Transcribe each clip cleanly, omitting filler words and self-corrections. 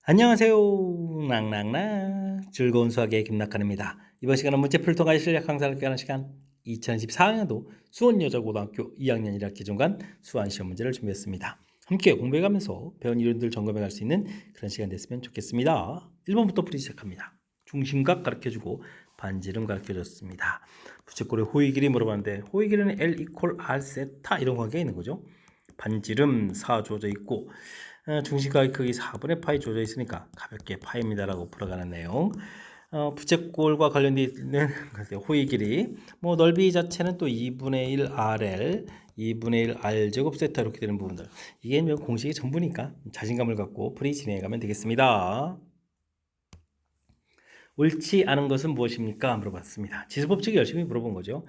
안녕하세요. 낭낭낭 즐거운 수학의 김낙환입니다. 이번 시간은 문제풀이 통과의 실력 강사를 깨하는 시간 2024학년도 수원여자고등학교 2학년 1학기 중간 수완시험 문제를 준비했습니다. 함께 공부해가면서 배운 이론들 점검해갈 수 있는 그런 시간 됐으면 좋겠습니다. 1번부터 풀이 시작합니다. 중심각 가르쳐주고 반지름 가르쳐줬습니다. 부채꼴의 호의 길이 물어봤는데 호의 길이는 L 이퀄 R 세타 이런 관계가 있는 거죠. 반지름 4 주어져 있고 중심각의 크기 4분의 파이 주어져 있으니까 가볍게 파입니다라고 풀어가는 내용. 부채꼴과 관련되어 있는 호의 길이 넓이 자체는 또 2분의 1 RL 2분의 1 R 제곱 세타 이렇게 되는 부분들, 이게 공식이 전부니까 자신감을 갖고 풀이 진행해 가면 되겠습니다. 옳지 않은 것은 무엇입니까? 물어봤습니다. 지수법칙 열심히 물어본 거죠.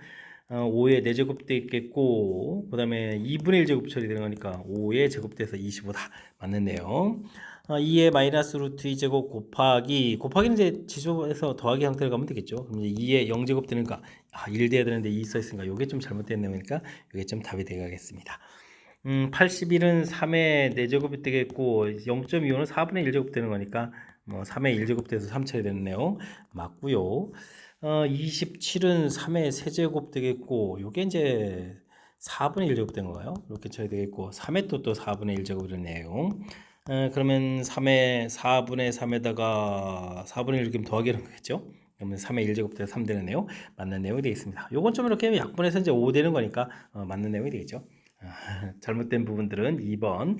5의 4제곱도 있겠고 그 다음에 2분의 1제곱 처리되는 거니까 5의 제곱돼서 25다. 맞는 내용. 2의 마이너스 루트 2제곱 곱하기는 이제 지수에서 더하기 형태로 가면 되겠죠. 그럼 이제 2의 0제곱 되니까 1 돼야 되는데 2 써있으니까 이게 좀 잘못된 내용이니까 이게 좀 답이 되겠습니다. 81은 3의 4제곱이 되겠고 0.25는 4분의 1제곱 되는 거니까 3의 1제곱 돼서 3 처리 되는 내용 맞고요. 27은 3의 세제곱 되겠고 요게 이제 4분의 1제곱 된 거예요. 이렇게 처리 되겠고 3의 또 4분의 1제곱 이런 내용. 그러면 3의 4분의 3에다가 4분의 1 이렇게 더하기는 거겠죠. 그러면 3의 1제곱 돼서 3 되는 내용 맞는 내용이 되겠습니다. 요건 좀 이렇게 약분해서 이제 5 되는 거니까 맞는 내용이 되겠죠. 잘못된 부분들은 2번.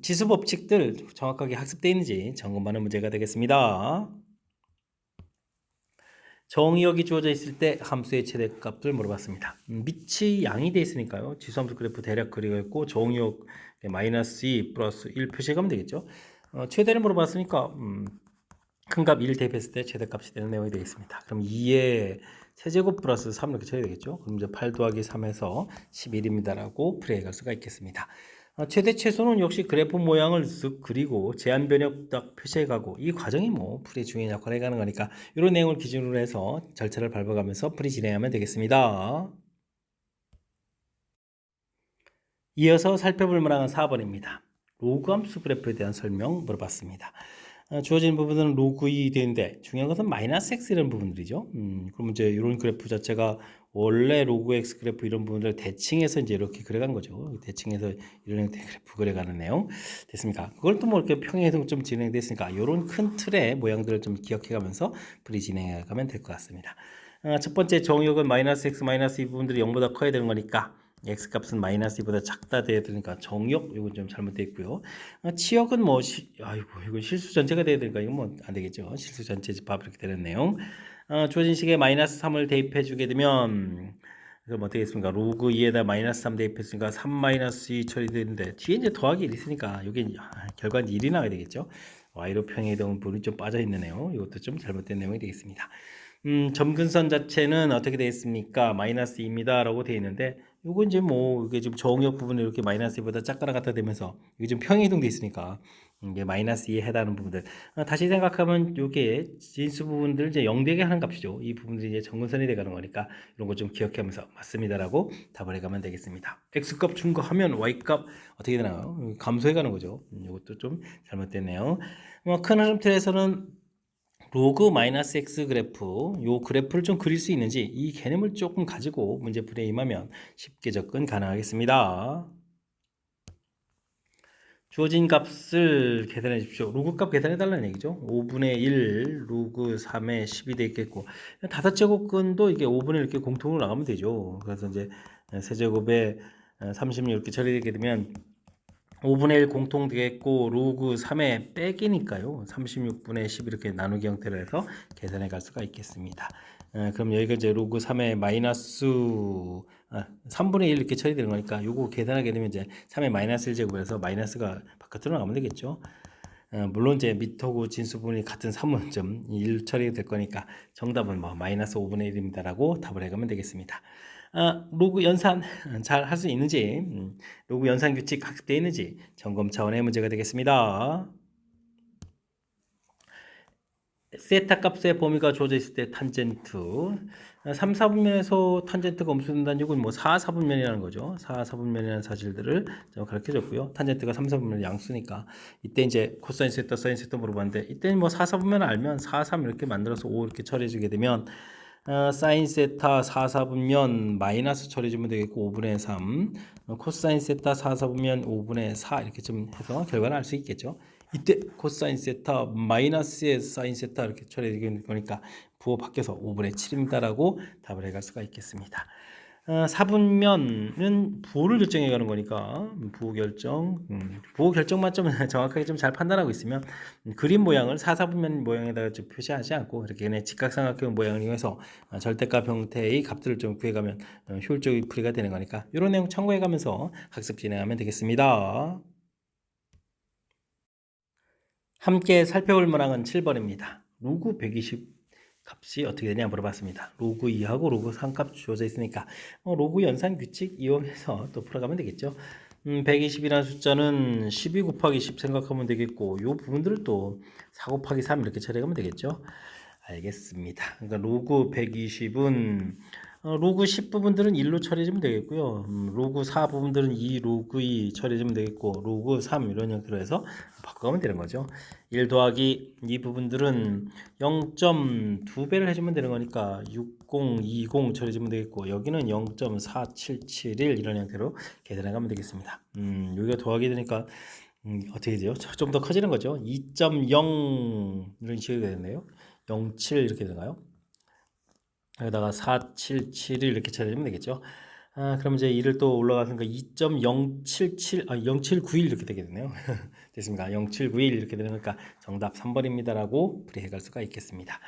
지수 법칙들 정확하게 학습되어 있는지 점검하는 문제가 되겠습니다. 정의역이 주어져 있을 때 함수의 최대값을 물어봤습니다. 밑이 양이 되어 있으니까요. 지수함수 그래프 대략 그리고 정의역 마이너스 2 플러스 1 표시하면 되겠죠. 최대를 물어봤으니까 큰 값 1 대입했을 때 최대값이 되는 내용이 되겠습니다. 그럼 2의 세제곱 플러스 3 이렇게 쳐야 되겠죠. 그럼 이제 8 더하기 3에서 11입니다라고 풀이해 수가 있겠습니다. 최대 최소는 역시 그래프 모양을 쓱 그리고 제한 변역 딱 표시해 가고, 이 과정이 풀이 중요한 역할을 해가는 거니까 이런 내용을 기준으로 해서 절차를 밟아가면서 풀이 진행하면 되겠습니다. 이어서 살펴볼 문항은 4번입니다. 로그 함수 그래프에 대한 설명 물어봤습니다. 주어진 부분은 로그 2 되는데 중요한 것은 마이너스 x 이런 부분들이죠. 그럼 이제 이런 그래프 자체가 원래 로그 x 그래프 이런 부분들을 대칭해서 이제 이렇게 그려간 거죠. 대칭해서 이런 형태의 그래프 그려가는 내용 됐습니까? 그걸 또 이렇게 평행해서 좀 진행됐으니까 이런 큰 틀의 모양들을 좀 기억해가면서 풀이 진행해 가면 될 것 같습니다. 첫 번째 정의역은 마이너스 x 마이너스 이 부분들이 0보다 커야 되는 거니까 x 값은 마이너스 2보다 작다 돼야 되니까 정역 이건 좀 잘못되어 있고요. 치역은 아이고 이거 실수 전체가 돼야 되니까 이건 안 되겠죠. 실수 전체 집합 이렇게 되는 내용. 주어진 식에 마이너스 3을 대입해 주게 되면 그럼 어떻게 했습니까? 로그 2에다 마이너스 3 대입했으니까 3 마이너스 2 처리되는데 뒤에 이제 더하기 1 있으니까 여기 결과는 1이 나와야 되겠죠. y로 평행이동 부분이 좀 빠져 있네요. 이것도 좀 잘못된 내용이 되겠습니다. 점근선 자체는 어떻게 되어 있습니까? 마이너스 2입니다 라고 되어 있는데 이거 이제 이게 지금 정역 부분이 이렇게 마이너스 2보다 작거나 같아 되면서 이게 좀 평행이동 되어 있으니까 이게 마이너스 2에 해당하는 부분들, 다시 생각하면 이게 진수 부분들 이제 0 되게 하는 값이죠. 이 부분들이 이제 점근선이 되가는 거니까 이런 거 좀 기억하면서 맞습니다라고 답을 해가면 되겠습니다. x값 증가하면 y값 어떻게 되나요? 감소해 가는 거죠. 이것도 좀 잘못됐네요. 큰 흐름틀에서는 로그 마이너스 x 그래프, 요 그래프를 좀 그릴 수 있는지 이 개념을 조금 가지고 문제풀이에 임하면 쉽게 접근 가능하겠습니다. 주어진 값을 계산해 주십시오. 로그 값 계산해 달라는 얘기죠. 5분의 1 로그 3에 10이 되겠고, 다섯 제곱근도 이게 5분의 1 이렇게 공통으로 나가면 되죠. 그래서 이제 세제곱에 36 이렇게 처리되게 되면 5분의 1 공통 되겠고 로그 3의 빼기니까요. 36분의 10 이렇게 나누기 형태로 해서 계산해 갈 수가 있겠습니다. 그럼 여기가 이제 로그 3의 마이너스 3분의 1 이렇게 처리되는 거니까 요거 계산하게 되면 이제 3의 마이너스 1제곱에서 마이너스가 바깥으로 나가면 되겠죠. 물론 이제 미터고 진수 부분이 같은 3원점 1 처리될 거니까 정답은 마이너스 5분의 1입니다라고 답을 해가면 되겠습니다. 로그 연산 잘 할 수 있는지, 로그 연산 규칙 학습되어 있는지 점검 차원의 문제가 되겠습니다. 세타 값의 범위가 주어져 있을 때 탄젠트 3, 4분면에서 탄젠트가 음수된다는 얘기는 뭐 4, 4분면이라는 거죠. 4, 4분면이라는 사실들을 좀 가르쳐줬고요. 탄젠트가 3, 4분면 양수니까 이때 이제 코사인 세타, 사인 세타 물어봤는데 이때는 뭐 4, 4분면 알면 4, 3 이렇게 만들어서 5 이렇게 처리해주게 되면 사인 세타 4, 4분면 마이너스 처리해주면 되겠고 5분의 3 코사인 세타 4, 4분면 5분의 4 이렇게 좀 해서 결과를 알 수 있겠죠. 이때 코사인 세타 마이너스의 사인 세타 이렇게 처리되는 거니까 부호 바뀌어서 5분의 7입니다라고 답을 해갈 수가 있겠습니다. 4분면은 부호를 결정해 가는 거니까 부호 결정, 부호 결정만 좀 정확하게 좀 잘 판단하고 있으면 그림 모양을 4, 4분면 모양에다가 좀 표시하지 않고 이렇게 그냥 직각삼각형 모양을 이용해서 절대값 형태의 값들을 좀 구해가면 효율적인 풀이가 되는 거니까 이런 내용 참고해 가면서 학습 진행하면 되겠습니다. 함께 살펴볼 문항은 7번입니다. 로그 120 값이 어떻게 되냐 물어봤습니다. 로그 2하고 로그 3 값 주어져 있으니까 로그 연산 규칙 이용해서 또 풀어가면 되겠죠. 120이라는 숫자는 12 곱하기 10 생각하면 되겠고 이 부분들을 또 4 곱하기 3 이렇게 처리하면 되겠죠. 알겠습니다. 그러니까 로그 120은 로그 10 부분들은 1로 처리해주면 되겠고요. 로그 4 부분들은 2, 로그 2 처리해주면 되겠고 로그 3 이런 형태로 해서 바꿔가면 되는 거죠. 1 더하기 2 부분들은 0.2배를 해주면 되는 거니까 60, 20 처리해주면 되겠고 여기는 0.4771 이런 형태로 계산해 가면 되겠습니다. 여기가 더하기 되니까 어떻게 돼요? 좀 더 커지는 거죠. 2.0 이런 식으로 되겠네요. 07 이렇게 되나요? 여기다가 477을 이렇게 처리하면 되겠죠. 그럼 이제 2를 또 올라가니까 2.077, 0791 이렇게 되게 되네요. 됐습니까? 0791 이렇게 되니까 정답 3번입니다라고 풀이해 갈 수가 있겠습니다.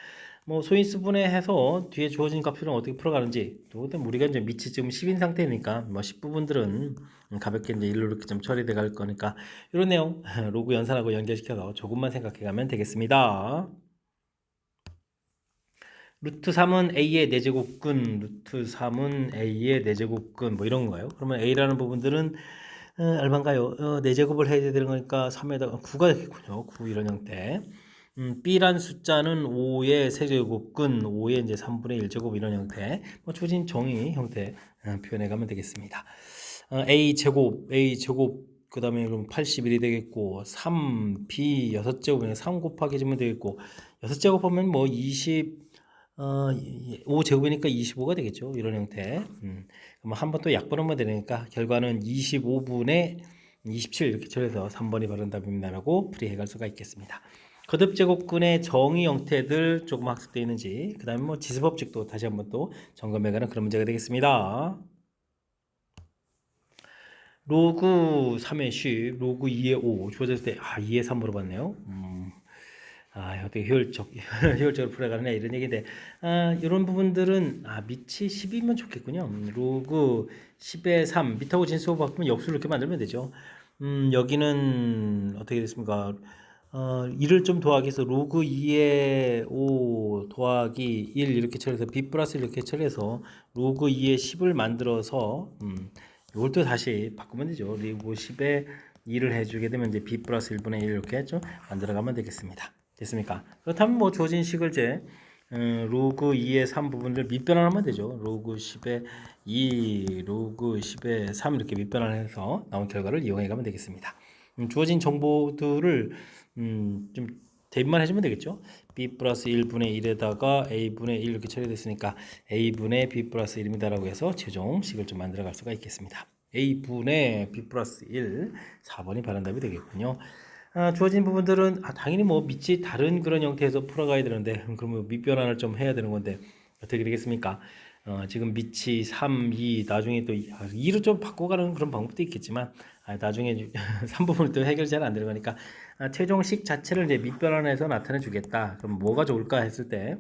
뭐 소인수 분해해서 뒤에 주어진 값들은 어떻게 풀어가는지 또 우리가 이제 밑이 지금 10인 상태니까 뭐 10부분들은 가볍게 이제 일로 이렇게 좀 처리돼 갈 거니까 이런 내용 로그 연산하고 연결시켜서 조금만 생각해 가면 되겠습니다. 루트 3은 A의 4제곱근, 루트 3은 A의 4제곱근 뭐 이런 거예요. 그러면 A라는 부분들은 얼마인가요? 4제곱을 해야 되는 거니까 3에다가 9가 되겠군요. 9 이런 형태. B란 숫자는 5의 세제곱근, 5의 이제 3분의 1제곱 이런 형태. 뭐 조진 정의 형태 표현해 가면 되겠습니다. A 제곱 그 다음에 그럼 81이 되겠고 3B 6제곱이면 3 곱하기 해주면 되겠고 6제곱 하면 뭐 5제곱이니까 25가 되겠죠. 이런 형태. 그럼 한 번 또 약분하면 되니까 결과는 25분의 27 이렇게 처리해서 3번이 바른 답입니다라고 풀이해 갈 수가 있겠습니다. 거듭 제곱근의 정의 형태들 조금 학습되어 있는지 그 다음에 뭐 지수법칙도 다시 한번 또 점검해 가는 그런 문제가 되겠습니다. 로그 3의 10, 로그 2의 5 주어졌을 때 2의 3 물어봤네요. 어떻게 효율적으로 풀어가느냐 이런 얘기인데 이런 부분들은 밑이 10이면 좋겠군요. 로그 10의 3 밑하고 진수하고 바꾸면 역수를 이렇게 만들면 되죠. 여기는 어떻게 됐습니까? 1을 좀 더하기 해서 로그 2의 5 더하기 1 이렇게 처리해서 b 플러스 이렇게 처리해서 로그 2의 10을 만들어서 이걸 또 다시 바꾸면 되죠. 로그 10에 2를 해주게 되면 이제 b 플러스 1분의 1 이렇게 좀 만들어가면 되겠습니다. 됐습니까? 그렇다면 뭐 주어진 식을 이제 로그 2의 3 부분을 밑변환하면 되죠. 로그 10의 2, 로그 10의 3 이렇게 밑변환해서 나온 결과를 이용해 가면 되겠습니다. 주어진 정보들을 좀 대입만 해주면 되겠죠. b 플러스 1분의 1에다가 a분의 1 이렇게 처리됐으니까 a분의 b 플러스 1입니다라고 해서 최종식을 좀 만들어 갈 수가 있겠습니다. a분의 b 플러스 1, 4번이 바른 답이 되겠군요. 주어진 부분들은 당연히 뭐 밑이 다른 그런 형태에서 풀어가야 되는데 그러면 밑변환을 좀 해야 되는 건데 어떻게 되겠습니까? 지금 밑이 3, 2 나중에 또 2로 좀 바꿔가는 그런 방법도 있겠지만 나중에 3부분을 또 해결 잘 안 되는 거니까 최종식 자체를 이제 밑변환해서 나타내 주겠다. 그럼 뭐가 좋을까 했을 때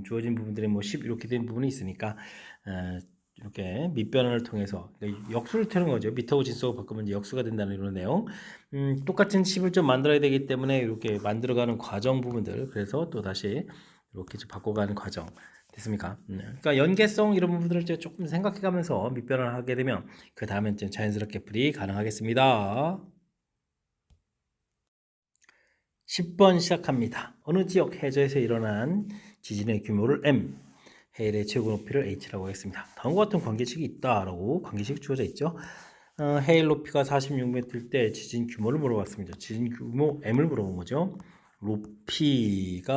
주어진 부분들이 뭐 10 이렇게 된 부분이 있으니까 이렇게 밑변환을 통해서 역수를 트는 거죠. 밑하고 진수하고 바꾸면 이제 역수가 된다는 이런 내용. 똑같은 10을 좀 만들어야 되기 때문에 이렇게 만들어가는 과정 부분들 그래서 또 다시 이렇게 좀 바꿔가는 과정 됐습니까? 그러니까 연계성 이런 부분들을 이제 조금 생각해가면서 밑변환을 하게 되면 그 다음에 이제 자연스럽게 풀이 가능하겠습니다. 10번 시작합니다. 어느 지역 해저에서 일어난 지진의 규모를 M, 해일의 최고 높이를 H라고 하겠습니다. 다음과 같은 관계식이 있다라고 관계식 주어져 있죠. 해일 높이가 46m일 때 지진 규모를 물어봤습니다. 지진 규모 M을 물어본 거죠. 높이가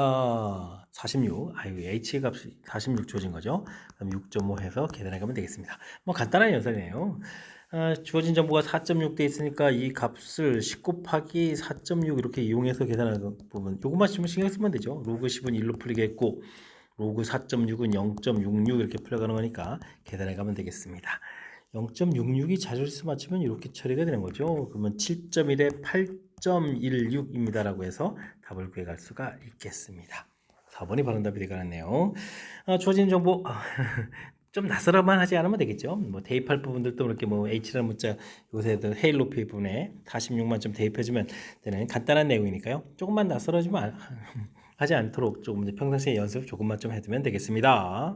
46, H 값이 46 주어진 거죠. 그럼 6.5 해서 계산해 가면 되겠습니다. 뭐 간단한 연산이에요. 주어진 정보가 4.6 돼 있으니까 이 값을 10 곱하기 4.6 이렇게 이용해서 계산하는 부분, 요것만 신경 쓰면 되죠. 로그 10은 1로 풀리겠고 로그 4.6은 0.66 이렇게 풀려가는 거니까 계산해 가면 되겠습니다. 0.66이 자존수 맞추면 이렇게 처리가 되는 거죠. 그러면 7.1에 8.16입니다 라고 해서 답을 구해갈 수가 있겠습니다. 4번이 바른 답이 되겠네요. 주어진 정보 좀 낯설어만 하지 않으면 되겠죠. 뭐 대입할 부분들도 이렇게 뭐 H라는 문자 요새 해일 높이 부분에 46만 좀 대입해주면 되는 간단한 내용이니까요. 조금만 낯설어지면 하지 않도록 조금 이제 평상시에 연습 조금만 좀 해두면 되겠습니다.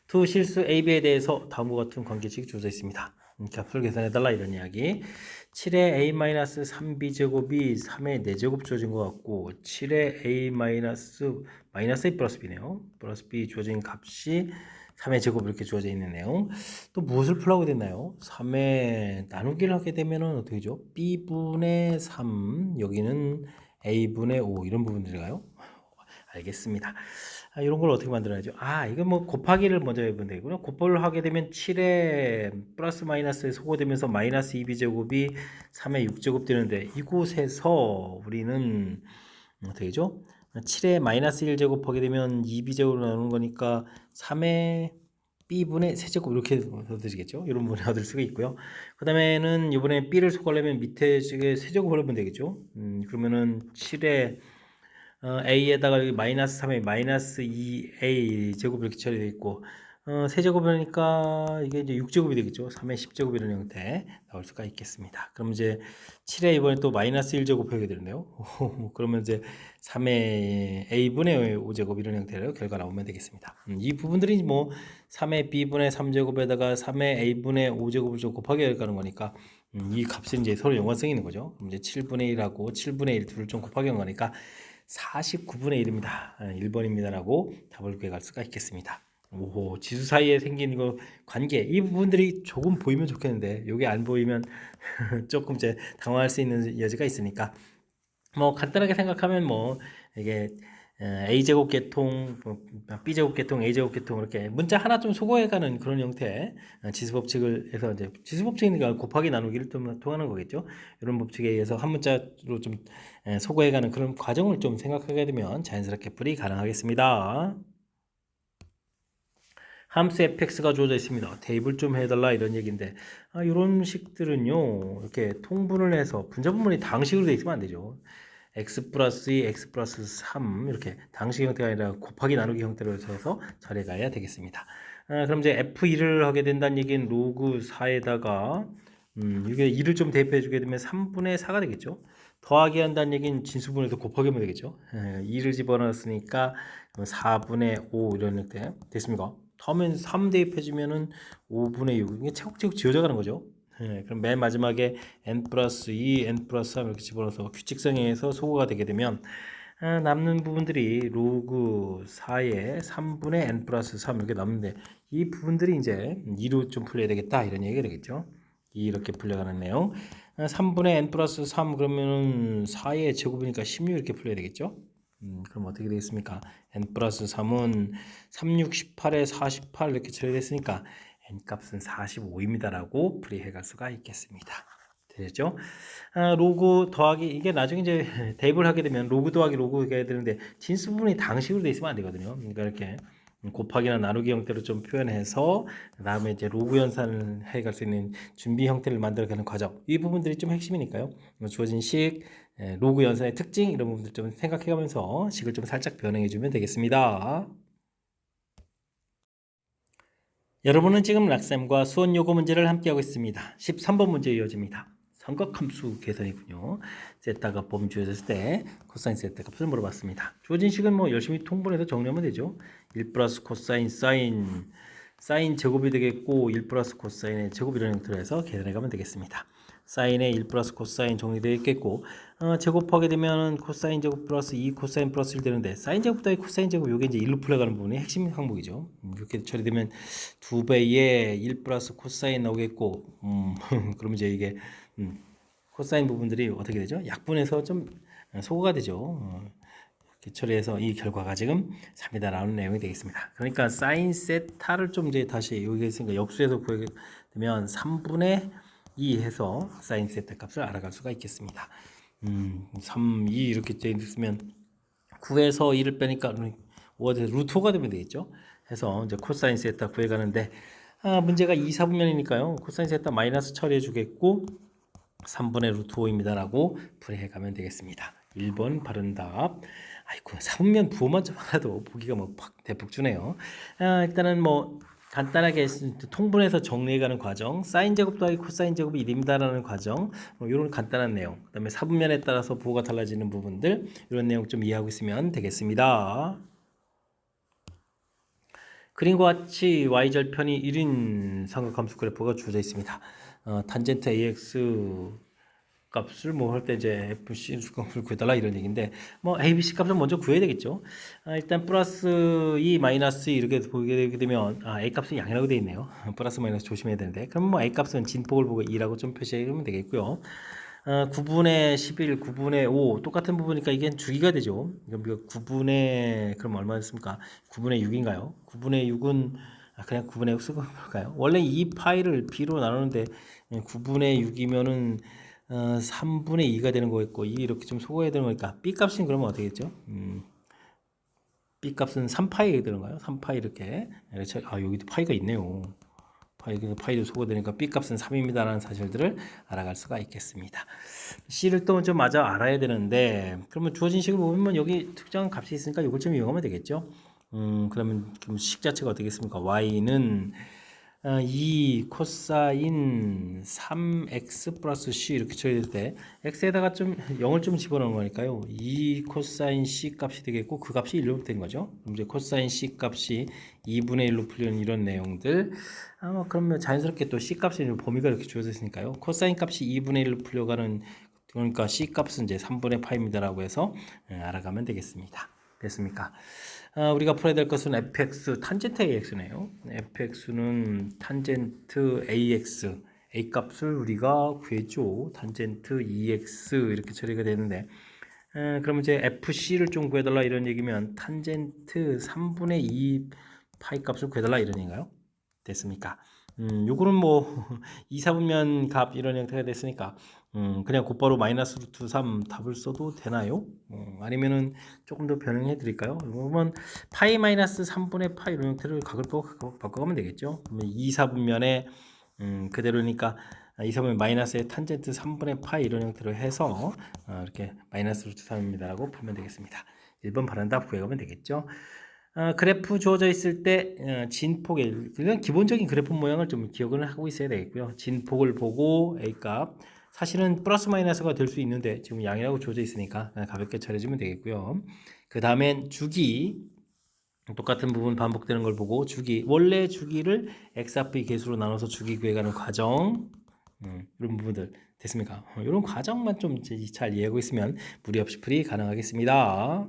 두 실수 A, B에 대해서 다음과 같은 관계식이 주어져 있습니다. 값을 계산해달라 이런 이야기. 7의 A-3B 제곱이 3의 4제곱 주어진 것 같고 7의 A- A 플러스 B네요. 플러스 B 주어진 값이 3의 제곱 이렇게 주어져 있는 내용. 또 무엇을 풀라고 됐나요? 3의 나누기를 하게 되면 어떻게 되죠? B분의 3 여기는 A분의 5 이런 부분들인가요? 알겠습니다. 이런 걸 어떻게 만들어야죠? 이거 뭐 곱하기를 먼저 해보면 되고요. 곱하기를 하게 되면 7에 플러스 마이너스에 소거되면서 마이너스 2b제곱이 3의 6제곱 되는데 이곳에서 우리는 어떻게 되죠? 7에 마이너스 1제곱 하게 되면 2b제곱으로 나오는 거니까 3의 b분의 세제곱 이렇게 얻으시겠죠? 이런 부분을 얻을 수가 있고요. 그 다음에는 이번에 b를 소거하려면 밑에 식에 세제곱을 하면 되겠죠? 그러면은 7에 a에다가 여기 마이너스 3에 마이너스 2a 제곱 이렇게 처리되어 있고 세제곱이니까 이게 이제 6제곱이 되겠죠. 3의 10제곱 이런 형태 나올 수가 있겠습니다. 그럼 이제 7에 이번에 또 마이너스 1제곱 하게 되는데요. 그러면 이제 3의 a분의 5제곱 이런 형태로 결과 나오면 되겠습니다. 이 부분들이 뭐 3의 b분의 3제곱에다가 3의 a분의 5제곱을 좀 곱하기 가는 거니까 이 값이 이제 서로 연관성이 있는 거죠. 그럼 이제 7분의 1하고 7분의 1 둘을 좀 곱하기 한 거니까 49분의 1입니다. 1번입니다. 라고 답을 구해갈 수가 있겠습니다. 오, 지수 사이에 생긴 이거 관계, 이 부분들이 조금 보이면 좋겠는데, 이게 안 보이면 조금 이제 당황할 수 있는 여지가 있으니까, 뭐 간단하게 생각하면 뭐 이게 A제곱 계통, B제곱 계통, A제곱 계통 이렇게 문자 하나 좀 소거해가는 그런 형태의 지수법칙을 해서 이제 지수법칙이니까 곱하기 나누기를 좀 통하는 거겠죠. 이런 법칙에 의해서 한 문자로 좀 소거해가는 그런 과정을 좀 생각하게 되면 자연스럽게 풀이 가능하겠습니다. 함수 fx가 주어져 있습니다. 대입을 좀 해달라 이런 얘기인데 이런 식들은요 이렇게 통분을 해서 분자분문이 당식으로 되어 있으면 안 되죠. x 플러스 2, x 플러스 3 이렇게 당식 형태가 아니라 곱하기 나누기 형태로 해서 처리가야 되겠습니다. 그럼 이제 f1을 하게 된다는 얘기는 로그 4에다가 이게 2를 좀 대입해 주게 되면 3분의 4가 되겠죠. 더하기 한다는 얘기는 진수분해서 곱하기 하면 되겠죠. 2를 집어넣었으니까 4분의 5 이런 형태 됐습니까? 다음엔 3 대입해주면은 5분의 6 이게 차곡차곡 지어져 가는 거죠. 그럼 맨 마지막에 n 플러스 2, n 플러스 3 이렇게 집어넣어서 규칙성에 의해서 소거가 되게 되면 남는 부분들이 로그 4의 3분의 n 플러스 3 이렇게 남는데 이 부분들이 이제 2로 좀 풀려야 되겠다 이런 얘기가 되겠죠. 이렇게 풀려가는 내용 3분의 n 플러스 3 그러면은 4의 제곱이니까 16 이렇게 풀려야 되겠죠. 그럼 어떻게 되겠습니까? n 플러스 3은 36, 18에 48 이렇게 처리됐으니까 n 값은 45입니다 라고 풀이해 갈 수가 있겠습니다. 되죠? 로그 더하기 이게 나중에 이제 대입을 하게 되면 로그 더하기 로그가 해야 되는데 진수 부분이 당식으로 돼 있으면 안 되거든요. 그러니까 이렇게 곱하기나 나누기 형태로 좀 표현해서 그다음에 이제 로그 연산을 해갈 수 있는 준비 형태를 만들어가는 과정 이 부분들이 좀 핵심이니까요. 주어진 식 로그 연산의 특징 이런 부분들 좀 생각해가면서 식을 좀 살짝 변형해주면 되겠습니다. 여러분은 지금 락쌤과 수원 요거 문제를 함께하고 있습니다. 13번 문제 이어집니다. 삼각함수 계산이군요. 세타가 범 주어졌을 때 코사인 세타 값을 물어봤습니다. 주어진 식은 뭐 열심히 통분해서 정리하면 되죠. 1 플러스 코사인 사인 제곱이 되겠고 1 플러스 코사인의 제곱 이런 형태로 해서 계산해 가면 되겠습니다. 사인의 1 플러스 코사인 정리되어 있겠고, 제곱하게 되면 코사인 제곱 플러스 2 코사인 플러스 1 되는데, 사인 제곱 더하기 코사인 제곱, 요게 이제 1로 풀려가는 부분이 핵심 항목이죠. 이렇게 처리되면 2배의 1 플러스 코사인 나오겠고, 그러면 이제 이게 코사인 부분들이 어떻게 되죠? 약분해서 좀 소거가 되죠. 이렇게 처리해서 이 결과가 지금 3이다 라는 내용이 되겠습니다. 그러니까 사인 세타를 좀 이제 다시 여기 있으니까 역수해서 구하게 되면 3분의 2 해서 사인 세타 값을 알아갈 수가 있겠습니다. 3, 2 이렇게 되어 있으면 9에서 2를 빼니까 5가 돼서 루트 5가 되면 되겠죠. 해서 이제 코사인 세타 구해가는데, 문제가 2, 4분면이니까요. 코사인 세타 마이너스 처리해 주겠고 3분의 루트 5입니다 라고 풀이해 가면 되겠습니다. 1번 바른 답. 아이고, 4분면 부호만 좀 하나도 보기가 뭐 팍 대폭 주네요. 일단은 뭐 간단하게 통분해서 정리해가는 과정, 사인 제곱 더하기 코사인 제곱이 1입니다라는 과정, 이런 간단한 내용, 그 다음에 4분면에 따라서 부호가 달라지는 부분들, 이런 내용 좀 이해하고 있으면 되겠습니다. 그림과 같이 y절편이 1인 삼각함수 그래프가 주어져 있습니다. 탄젠트 ax 값을 뭐 할 때 이제 FC 수값을 구해달라 이런 얘기인데, 뭐 A, B, C 값을 먼저 구해야 되겠죠. 일단 플러스 2, 마이너스 이렇게 보게 되게 되면 A 값은 양이라고 되어 있네요. 플러스 마이너스 조심해야 되는데, 그럼 뭐 A 값은 진폭을 보고 2라고 좀 표시하면 되겠고요. 9분의 11, 9분의 5 똑같은 부분이니까 이게 주기가 되죠. 그럼 9분의 그럼 얼마였습니까? 9분의 6인가요? 9분의 6은 그냥 9분의 6 쓰고 볼까요? 원래 이 파이를 B로 나누는데 9분의 6이면은 3분의 2가 되는 거겠고, 이렇게 좀 소거해야 되는 거니까 B 값은 그러면 어떻게 되겠죠? B 값은 3파이가 되는가요? 3파이 이렇게. 여기도 파이가 있네요. 파이도 소거되니까 B 값은 3입니다라는 사실들을 알아갈 수가 있겠습니다. C를 또 좀 마저 알아야 되는데, 그러면 주어진 식을 보면 여기 특정한 값이 있으니까 이걸 좀 이용하면 되겠죠. 그러면 식 자체가 어떻겠습니까? Y는 2 코사인 3x 플러스 c 이렇게 처리될 때 x에다가 좀 0을 좀 집어넣은 거니까요. 2 코사인 c 값이 되겠고 그 값이 1로 된 거죠. 그럼 이제 코사인 c 값이 2분의 1로 풀리는 이런 내용들. 그러면 자연스럽게 또 c 값이 범위가 이렇게 주어져 있으니까요. 코사인 값이 2분의 1로 풀려가는, 그러니까 c 값은 이제 3분의 파입니다라고 해서 알아가면 되겠습니다. 됐습니까? 우리가 풀어야 될 것은 fx 탄젠트 ax네요. fx는 탄젠트 ax, a 값을 우리가 구했죠. 탄젠트 2x 이렇게 처리가 되는데, 그러면 이제 fc를 좀 구해달라 이런 얘기면 탄젠트 3분의 2 파이 값을 구해달라 이런 얘기인가요? 됐습니까? 요거는 뭐 2, 4분면 값 이런 형태가 됐으니까 그냥 곧바로 마이너스 루트 3 답을 써도 되나요? 아니면은 조금 더 변형해 드릴까요? 그러면 파이 마이너스 3분의 파이 이런 형태를 각을 바꿔가면 되겠죠. 그러면 2, 4분면에 그대로니까 2, 4분면 마이너스의 탄젠트 3분의 파이 이런 형태로 해서 이렇게 마이너스 루트 3입니다라고 풀면 되겠습니다. 1번 바른 답 구해가면 되겠죠. 그래프 주어져 있을 때 진폭의 그냥 기본적인 그래프 모양을 좀 기억을 하고 있어야 되겠고요. 진폭을 보고 A값, 사실은 플러스 마이너스가 될 수 있는데 지금 양이라고 주어져 있으니까 그냥 가볍게 처리해주면 되겠고요. 그 다음엔 주기, 똑같은 부분 반복되는 걸 보고 주기, 원래 주기를 x 앞의 개수로 나눠서 주기 구해가는 과정, 이런 부분들 됐습니까? 이런 과정만 좀 잘 이해하고 있으면 무리 없이 풀이 가능하겠습니다.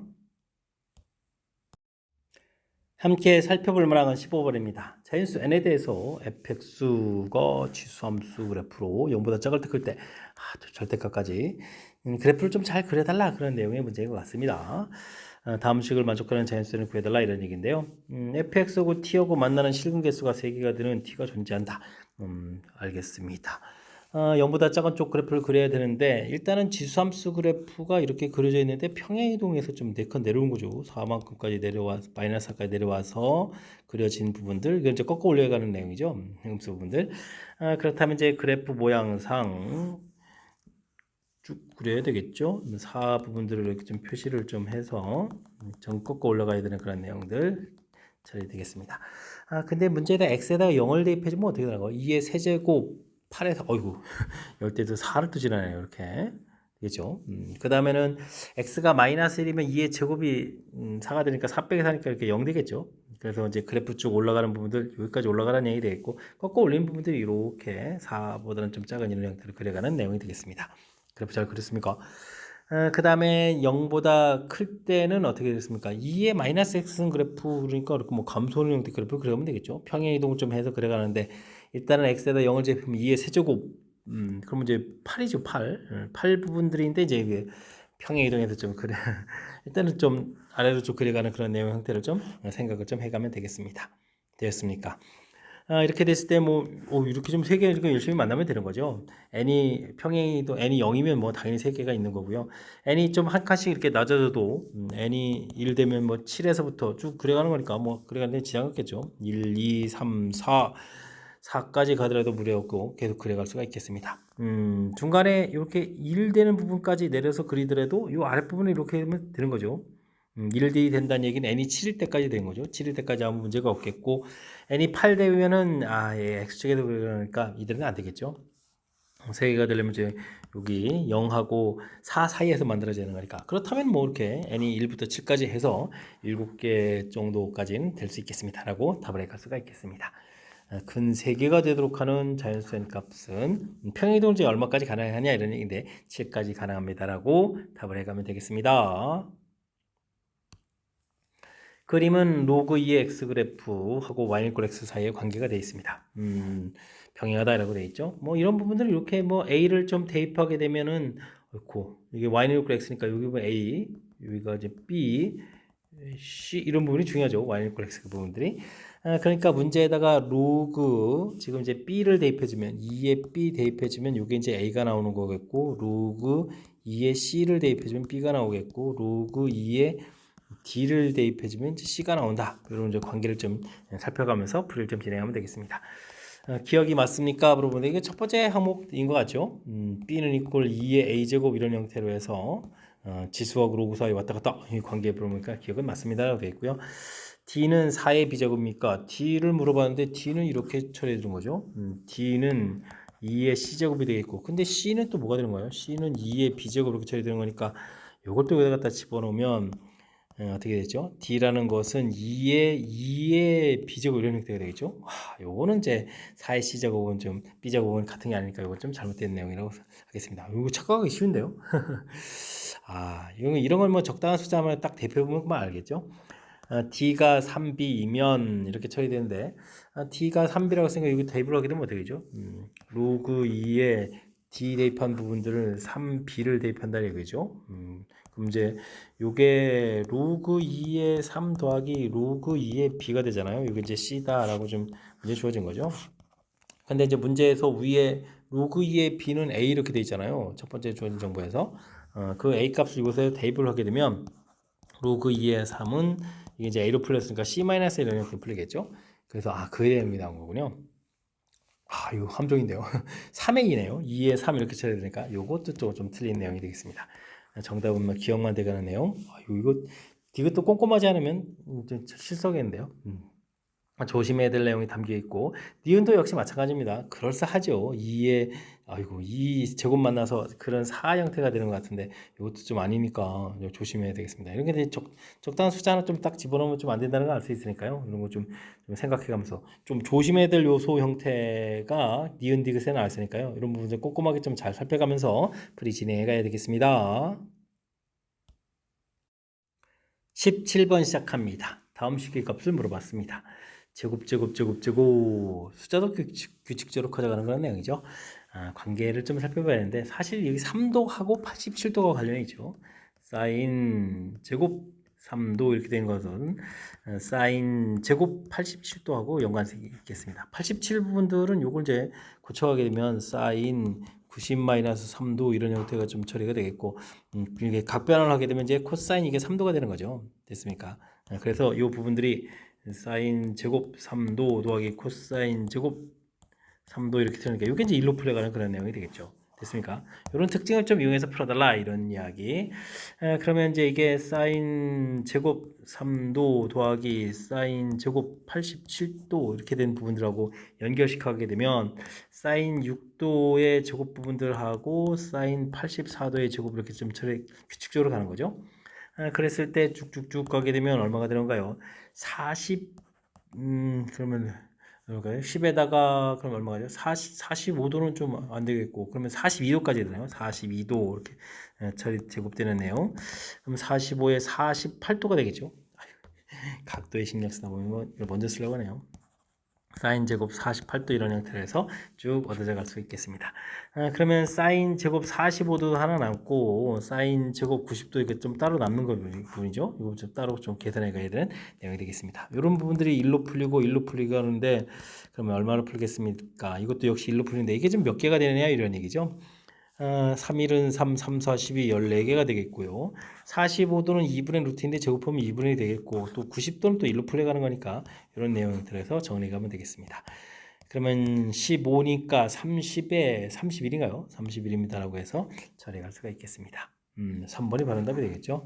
함께 살펴볼 문항은 15번입니다. 자연수 n에 대해서 fx가 지수함수 그래프로 0보다 작을 때 클 때 절대값까지 그래프를 좀 잘 그려달라 그런 내용의 문제인 것 같습니다. 다음 식을 만족하는 자연수를 구해달라 이런 얘기인데요. fx하고 t하고 만나는 실근 개수가 3개가 되는 t가 존재한다. 알겠습니다. 0보다 작은 쪽 그래프를 그려야 되는데, 일단은 지수함수 그래프가 이렇게 그려져 있는데 평행이동에서 좀 4칸 내려온 거죠. 4만큼까지 내려와 마이너스 4까지 내려와서 그려진 부분들, 이건 이제 꺾어 올려가는 내용이죠. 음수 부분들. 그렇다면 이제 그래프 모양상 쭉 그려야 되겠죠. 4 부분들을 이렇게 좀 표시를 좀 해서 좀 꺾어 올라가야 되는 그런 내용들 처리되겠습니다. 근데 문제에다 x에다가 0을 대입해주면 어떻게 되나요? 2의 세제곱 8에서 어이구 열대도 4를 또 지나네요. 이렇게 되겠죠. 그 다음에는 x가 마이너스 1이면 2의 제곱이 4가 되니까 4 빼기 4니까 이렇게 0 되겠죠. 그래서 이제 그래프 쭉 올라가는 부분들 여기까지 올라가라는 얘기 되겠고 꺾어 올리는 부분들이 이렇게 4보다는 좀 작은 이런 형태로 그려가는 내용이 되겠습니다. 그래프 잘 그렸습니까? 그 다음에 0보다 클 때는 어떻게 됐습니까? 2의 마이너스 x는 그래프 그러니까 뭐 감소하는 형태 그래프 그려가면 되겠죠. 평행 이동을 좀 해서 그려가는데 일단은 x에다 0을 제시하면 2의 세제곱 그러면 이제 8이죠. 8 부분들인데 이제 이게 평행 이동해서 좀 그래 일단은 좀 아래로 쭉 그려가는 그런 내용 형태를 좀 생각을 좀 해가면 되겠습니다. 되었습니까? 이렇게 됐을 때 뭐 이렇게 좀 세 개 이렇게 열심히 만나면 되는 거죠. n이 평행이도 n이 0이면 뭐 당연히 세 개가 있는 거고요. n이 좀 한 칸씩 이렇게 낮아져도 n이 1 되면 뭐 7에서부터 쭉 그려가는 거니까 뭐 그려가는데 지장 없겠죠. 1, 2, 3, 4까지 가더라도 무리 없고 계속 그려갈 수가 있겠습니다. 중간에 이렇게 1 되는 부분까지 내려서 그리더라도 이 아랫부분에 이렇게 하면 되는 거죠. 1D 된다는 얘기는 n이 7일 때까지 된 거죠. 7일 때까지 아무 문제가 없겠고 n이 8 되면은 x축에도 그러니까 이들은 안 되겠죠. 3개가 되려면 이제 여기 0하고 4 사이에서 만들어지는 거니까 그렇다면 뭐 이렇게 n이 1부터 7까지 해서 7개 정도까지는 될 수 있겠습니다라고 답을 해갈 수가 있겠습니다. 근 3개가 되도록 하는 자연수의 값은 평행이동이 얼마까지 가능하냐 이런 얘기인데 7까지 가능합니다라고 답을 해가면 되겠습니다. 그림은 로그 2의 x 그래프하고 y = x 사이의 관계가 되어 있습니다. 평행하다라고 되어 있죠. 뭐 이런 부분들을 이렇게 뭐 a를 좀 대입하게 되면은 이게 y = x니까 여기 보면 a, 여기가 이제 b, c 이런 부분이 중요하죠. y = x 그 부분들이. 그러니까 문제에다가 로그 지금 이제 b를 대입해주면 2에 b 대입해주면 이게 이제 a가 나오는 거겠고 로그 2에 c를 대입해주면 b가 나오겠고 로그 2에 D를 대입해주면 C가 나온다. 이런 이제 관계를 좀 살펴가면서 풀이를 좀 진행하면 되겠습니다. 기억이 맞습니까? 물어보는데 이게 첫 번째 항목인 것 같죠? B는 이퀄 2의 A제곱 이런 형태로 해서 지수하고 로그 사이 왔다 갔다 이 관계 물어보니까 기억은 맞습니다라고 되어 있고요. D는 4의 B제곱입니까? D를 물어봤는데 D는 이렇게 처리해 주는 거죠. D는 2의 C제곱이 되겠고 근데 C는 또 뭐가 되는 거예요? C는 2의 B제곱 이렇게 처리되는 거니까 이걸 또 여기다 갖다 집어넣으면 어떻게 되죠? D라는 것은 2의 B제곱 이런 형태가 되겠죠? 요거는 이제 4의 C제곱은 좀 B제곱은 같은 게 아니니까 요거 좀 잘못된 내용이라고 하겠습니다. 이거 착각하기 쉬운데요? 이런 걸 뭐 적당한 숫자만 딱 대표해보면 알겠죠? D가 3B이면 이렇게 처리되는데 D가 3B라고 생각 여기 대입을 하게 되면 어떻게 되죠? 로그 2에 D 대입한 부분들을 3B를 대입한다는 얘기죠. 그럼 이제 요게 로그 2에 3 더하기 로그 2에 B가 되잖아요. 이게 이제 C다라고 좀 문제 주어진 거죠. 근데 이제 문제에서 위에 로그 2의 B는 A 이렇게 돼 있잖아요. 첫 번째 주어진 정보에서 그 A 값을 이곳에 대입을 하게 되면 로그 2의 3은 이게 이제 A로 풀렸으니까 C-1 이런 형태로 풀리겠죠. 그래서 그 내용이 나온 거군요. 이거 함정인데요. 3A네요. 2에 3 이렇게 쳐야 되니까 이것도 좀 틀린 내용이 되겠습니다. 정답은 뭐 기억만 돼가는 내용. 이것도 꼼꼼하지 않으면 좀 실수하겠는데요. 조심해야 될 내용이 담겨 있고 니은도 역시 마찬가지입니다. 그럴싸하죠. 2 제곱 만나서 그런 4 형태가 되는 것 같은데 이것도 좀 아니니까 조심해야 되겠습니다. 이런 게 적당한 숫자 하나 좀 딱 집어넣으면 좀 안 된다는 걸 알 수 있으니까요. 이런 거 좀 생각해가면서 좀 조심해야 될 요소 형태가 니은 디귿에 나와 있으니까요. 이런 부분들 꼼꼼하게 좀 잘 살펴가면서 풀이 진행해 가야 되겠습니다. 17번 시작합니다. 다음 식의 값을 물어봤습니다. 제곱 숫자도 규칙적으로 커져가는 그런 내용이죠. 관계를 좀 살펴봐야 하는데 사실 여기 3도하고 87도가 관련이 있죠. 사인 제곱 3도 이렇게 된 것은 사인 제곱 87도하고 연관성이 있겠습니다. 87 부분들은 요걸 이제 고쳐가게 되면 사인 90-3도 이런 형태가 좀 처리가 되겠고 이게 각변을 하게 되면 이제 코사인 이게 3도가 되는 거죠. 됐습니까? 그래서 이 부분들이 사인 제곱 3도 더하기 코사인 제곱 3도 이렇게 되니까 이게 이제 1로 풀려가는 그런 내용이 되겠죠. 됐습니까? 이런 특징을 좀 이용해서 풀어달라 이런 이야기. 그러면 이제 이게 사인 제곱 3도 더하기 사인 제곱 87도 이렇게 된 부분들하고 연결시켜하게 되면 사인 6도의 제곱 부분들하고 사인 84도의 제곱 이렇게 좀 규칙적으로 가는 거죠. 그랬을 때 쭉쭉쭉 가게 되면 얼마가 되는가요? 그러면 얼마가요? 10에다가 그럼 얼마가죠? 45도는 좀 안 되겠고 그러면 42도까지 되나요? 42도 이렇게 처리 제곱되는 내용. 그럼 45에 48도가 되겠죠? 각도에 신경 쓰다 보면 이걸 먼저 쓰려고 하네요. 사인 제곱 48도 이런 형태로 해서 쭉 얻어져 갈 수 있겠습니다. 그러면 사인 제곱 45도 하나 남고 사인 제곱 90도 이게 좀 따로 남는 부분이죠. 이거 좀 따로 좀 계산해 가야 되는 내용이 되겠습니다. 이런 부분들이 일로 풀리고 일로 풀리고 하는데 그러면 얼마로 풀겠습니까? 이것도 역시 일로 풀리는데 이게 좀 몇 개가 되느냐 이런 얘기죠. 3일은 3, 3, 4, 12, 14개가 되겠고요. 45도는 2분의 루트인데 제곱하면 2분의 1이 되겠고 또 90도는 또 1로 풀려가는 거니까 이런 내용들에서 정리하면 되겠습니다. 그러면 15니까 30에 31인가요? 31입니다라고 해서 처리할 수가 있겠습니다. 3번이 바른 답이 되겠죠.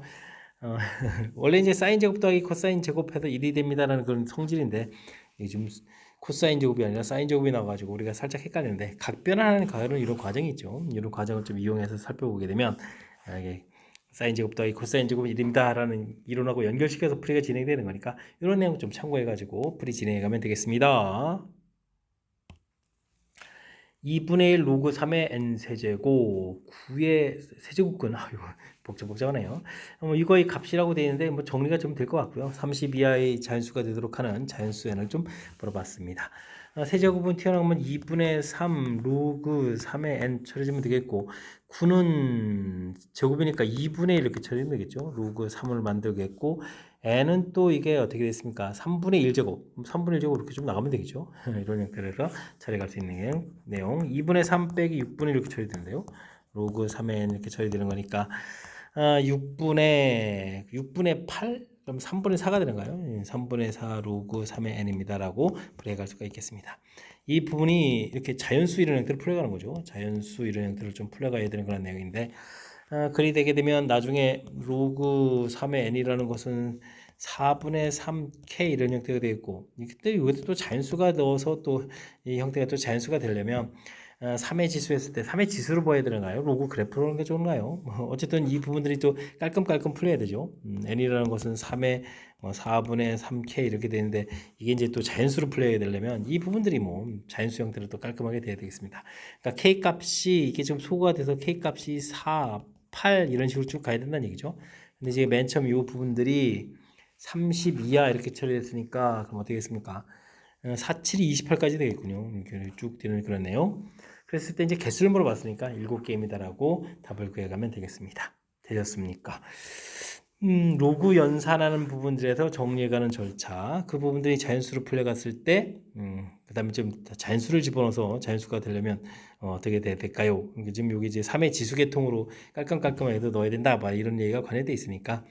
원래 이제 사인 제곱 더하기 코사인 제곱해서 1이 됩니다라는 그런 성질인데 이게 좀 코사인 제곱이 아니라 사인 제곱이 나와가지고 우리가 살짝 헷갈리는데 각변하는 이런 과정이 있죠. 이런 과정을 좀 이용해서 살펴보게 되면 이게 사인 제곱 더하기 코사인 제곱이 1입니다라는 이론하고 연결시켜서 풀이가 진행되는 거니까 이런 내용 좀 참고해가지고 풀이 진행해가면 되겠습니다. 2분의 1 로그 3의 n 세제곱 9의 세제곱근 이거 복잡하네요. 이거의 값이라고 되어 있는데 뭐 정리가 좀 될 것 같고요. 30 이하의 자연수가 되도록 하는 자연수 n을 좀 물어봤습니다. 세제곱은 튀어나오면 2분의 3 로그 3의 n 처리하면 되겠고 9는 제곱이니까 2분의 1 이렇게 처리하면 되겠죠. 로그 3을 만들겠고 n은 또 이게 어떻게 됐습니까? 3분의 1제곱 3분의 1제곱 이렇게 좀 나가면 되겠죠. 이런 형태로 처리할 수 있는 내용 2분의 3 빼기 6분의 1 이렇게 처리되는데요. 로그 3의 n 이렇게 처리되는 거니까 6분의 8? 그럼 3분의 4가 되는가요? 3분의 4 로그 3의 n입니다. 라고 풀이할 수가 있겠습니다. 이 부분이 이렇게 자연수 이런 형태로 풀려가는 거죠. 자연수 이런 형태로 좀 풀려가야 되는 그런 내용인데 그리 되게 되면 나중에 로그 3의 n이라는 것은 4분의 3k 이런 형태가 되어 있고 그때 이것도 또 자연수가 넣어서 또 이 형태가 또 자연수가 되려면 3의 지수 했을 때 3의 지수로 보여야 되나요? 로그 그래프로 하는 게 좋은가요? 어쨌든 이 부분들이 또 깔끔깔끔 풀려야 되죠. n이라는 것은 3의 4분의 3k 이렇게 되는데 이게 이제 또 자연수로 풀려야 되려면 이 부분들이 뭐 자연수 형태로 또 깔끔하게 돼야 되겠습니다. 그러니까 k 값이 이게 좀 소거가 돼서 k 값이 4, 8 이런 식으로 쭉 가야 된다는 얘기죠. 근데 이제 맨 처음 이 부분들이 30 이하 이렇게 처리됐으니까 그럼 어떻게 됐습니까? 4, 7이 28까지 되겠군요. 이렇게 쭉 되는 그런 내용. 그랬을 때 이제 개수를 물어봤으니까 7개입니다라고 답을 구해가면 되겠습니다. 되셨습니까? 로그 연산하는 부분들에서 정리해가는 절차, 그 부분들이 자연수로 풀려갔을 때, 그 다음에 좀 자연수를 집어넣어서 자연수가 되려면 어떻게 될까요? 지금 여기 이제 3의 지수 계통으로 깔끔깔끔하게 넣어야 된다, 막 이런 얘기가 관여되어 있으니까,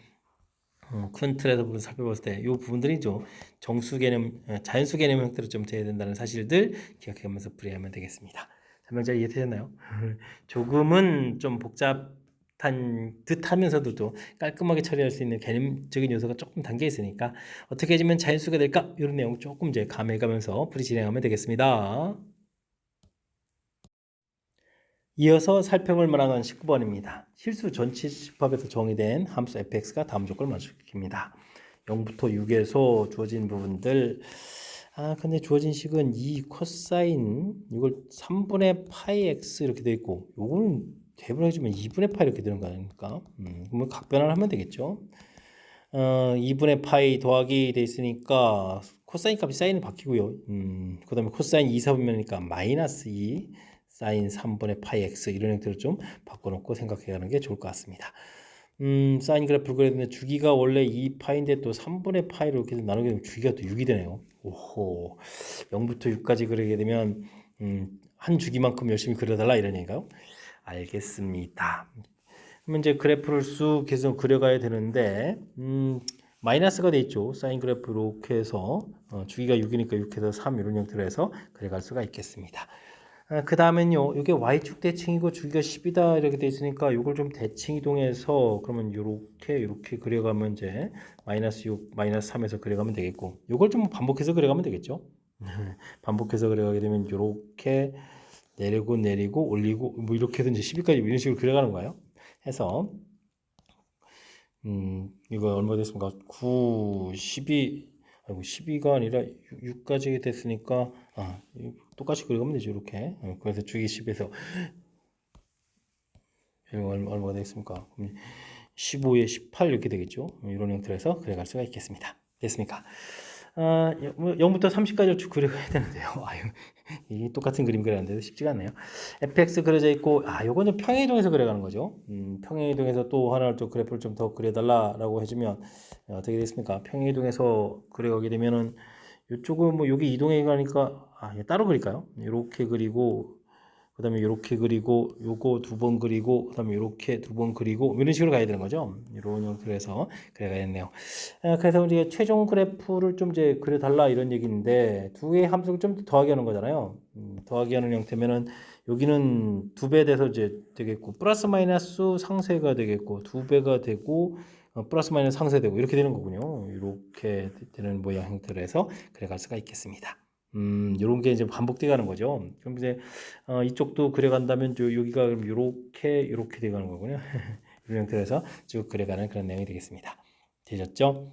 큰 틀에서 살펴봤을 때 이 부분들이 좀 정수 개념, 자연수 개념 형태로 좀 돼야 된다는 사실들 기억하면서 풀이하면 되겠습니다. 설명 잘 이해되셨나요? 조금은 좀 복잡한 듯 하면서도 또 깔끔하게 처리할 수 있는 개념적인 요소가 조금 담겨 있으니까 어떻게 해주면 자연수가 될까? 이런 내용 조금 이제 감해가면서 풀이 진행하면 되겠습니다. 이어서 살펴볼 만한 건 19번입니다. 실수 전치 집합에서 정의된 함수 fx가 다음 조건을 만족시킵니다. 0부터 6에서 주어진 부분들 근데 주어진 식은 2 코사인 이걸 3분의 파이 x 이렇게 되어 있고 요거는 대입을 해주면 2분의 파이 이렇게 되는 거 아닙니까? 그러면 각변을 하면 되겠죠. 2분의 파이 더하기 돼 있으니까 코사인 값이 사인이 바뀌고요. 그 다음에 코사인 2, 4분면이니까 마이너스 2 사인 3분의 파이 x 이런 형태로 좀 바꿔놓고 생각해가는 게 좋을 것 같습니다. 사인 그래프를 그렸는데 주기가 원래 2파인데 또 3분의 파이로 이렇게 나누게 되면 주기가 또 6이 되네요. 오호, 0부터 6까지 그리게 되면 한 주기만큼 열심히 그려달라 이런 얘기인가요? 알겠습니다. 그러면 이제 그래프를 쑥 계속 그려가야 되는데 마이너스가 돼 있죠. 사인 그래프 이렇게 해서 주기가 6이니까 6에서 3 이런 형태로 해서 그려갈 수가 있겠습니다. 그 다음엔요, 이게 y축 대칭이고 주기가 10이다 이렇게 돼 있으니까 이걸 좀 대칭 이동해서 그러면 이렇게 그려가면 이제 마이너스 6, 마이너스 3에서 그려가면 되겠고, 이걸 좀 반복해서 그려가면 되겠죠. 반복해서 그려가게 되면 이렇게 내리고 올리고 뭐 이렇게 해서 이제 10까지 이런 식으로 그려가는 거예요. 해서 이거 얼마 됐습니까? 9, 12 아이고 12가 아니라 6까지 됐으니까 똑같이 그려가면 되죠. 이렇게. 그래서 주기 10에서 얼마가 되겠습니까? 15에 18 이렇게 되겠죠. 이런 형태로 해서 그려갈 수가 있겠습니다. 됐습니까? 0부터 30까지 쭉 그려가야 되는데요. 이 똑같은 그림 그리는데도 쉽지가 않네요. fx 그려져 있고, 요거는 평행이동에서 그려가는 거죠. 평행이동에서 또 하나를 또 그래프를 좀 더 그려달라라고 해주면 어떻게 되겠습니까? 평행이동에서 그려가게 되면은 이쪽은 뭐 여기 이동해 가니까 따로 그릴까요? 이렇게 그리고 그 다음에 이렇게 그리고 요거 두 번 그리고 그 다음에 이렇게 두 번 그리고 이런 식으로 가야 되는 거죠. 이런 형태로 해서 그려가야겠네요. 그래서 우리가 최종 그래프를 좀 이제 그려달라 이런 얘기인데 두 개의 함수를 좀 더하기 하는 거잖아요. 더하기 하는 형태면은 여기는 두 배 돼서 이제 되겠고 플러스 마이너스 상세가 되겠고 두 배가 되고 플러스 마이너스 상세되고 이렇게 되는 거군요. 이렇게 되는 모양 형태로 해서 그려갈 수가 있겠습니다. 이런 게 이제 반복돼 가는 거죠. 그럼 이제 이쪽도 그려간다면 여기가 그럼 이렇게 돼가는 거군요. 이런 형태로 해서 쭉 그려가는 그런 내용이 되겠습니다. 되셨죠?